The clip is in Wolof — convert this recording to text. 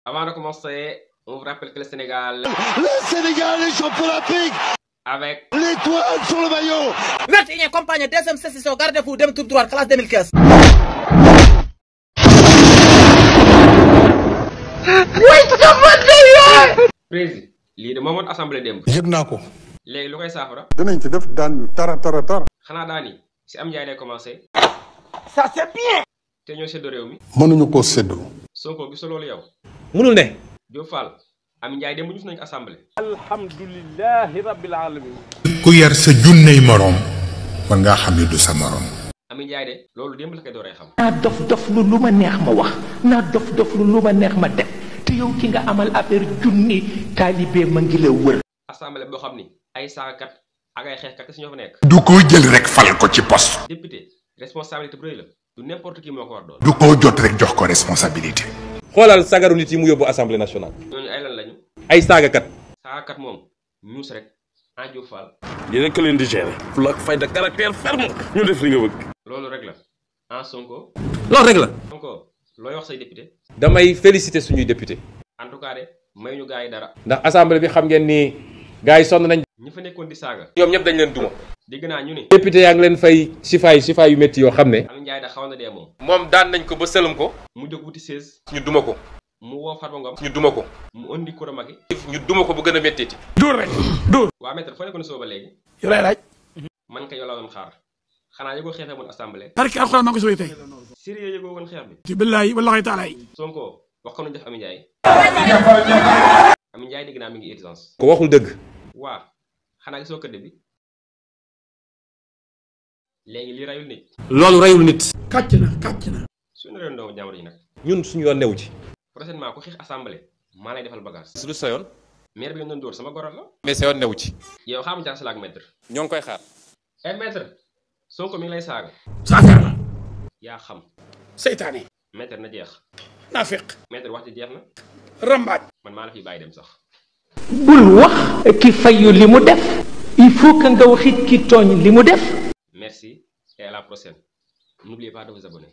Avant de commencer, on vous rappelle que le Sénégal... Le Sénégal est champion d'Afrique avec l'étoile sur le maillot. 21e campagne, deuxième session, garde-fou, dem tour droit, classe 2015. président lii de moomoon assemblée démb. yëg naa ko. léegi lu koy saafara. dinañ ci def daan yu tara. xanaa daan yi si am njaay day commencé. Ça c'est bien. te ñoo séddoo réew mi. mënuñu koo séddoo. Sonko gisoo loolu yow. Mënul ne. Diop Fall am njaay démb ñu nañ ko assemblée. Alhamdulillahi rabbil alamin. ku yar sa junney morom war ngaa xam ne du sa morom. Ami Njaay de loolu démb la koy dooree xam. naa dof lu ma neex ma wax naa dof lu ma neex ma def te yow ki nga amal affaire junni taalibe ma ngi la wër. assemblée boo xam ni ay saagakat ak ay xeexkat si ñoo fa nekk. du ko jël rek fal ko ci poste. député responsabilité bu rëy la du n'importe qui moo ko war doon. du ko jot rek jox ko responsabilité. xoolal sagaru nit yi mu yóbbu assemblée nationale. ñooñu ay lan lañu. ay saagakat. saagakat moom ñuus rek en Diop Fall. lii rek leen di gérer. fulla ak fayda caractère ferme ñu def li nga bëgg. loolu rek la en Sonko. loolu rek la. Sonko looy wax say député. damay féliciter suñuy député. en tout cas de may ñu gars yi dara. ndax assemblée bi xam ngeen ni gars yi sonn nañ. ñi fa nekkoon di saaga. ñoom ñëpp dañ leen duma. dégg naa ñu ni. député yaa ngi leen fay sifaay yu métti yoo xam ne. Ami Njaay da xaw na dee moom. moom daan nañ ko ba sëlëm ko. mu jóg wuti 16. ñu duma ko. mu woo Farba Ngom. ñu duma ko. mu indi Koura Macky. ñu duma ko bu gën a métteeti. dóor rek dóor. waa maître foo nekkoon soo ba léegi. yow lay laaj. man ka yow la doon xaar xanaa yëgoo xeexee woon assemblée. parce que alxuraan maa ngi ko sooy tey. sérieux yëgoo woon xeex bi. ci billaahi wallaahi taalaay. Sonko wax ko nu def Ami Njaay. Ami Njaay dégg naa mi ngi urgence. ko waxul dëgg. waa xanaa gisoo këdd bi. léegi li rayul nit. loolu reyul nit. kàcc na. suñu réew doomu jàmbur yi nag. ñun suñu yoon newu ci. prochainement ku xeex assemblée maa lay defal bagage. su du sa yoon. maire bi nga doon dóor sama goro la. mais sa yoon newu ci. yow xaaral ma jaar si la ak maître. ñoo ngi koy xaar. maître Sonko mi ngi lay saaga. saakaar la. yaa xam. seytaane. maître na jeex. naafeq. maître wax ci jeex na. rambaaj. man maa la fi bàyyi dem sax. bul wax ki fayu li mu def il faut que nga waxit ki tooñ li mu def. Merci et à la prochaine. N'oubliez pas de vous abonner.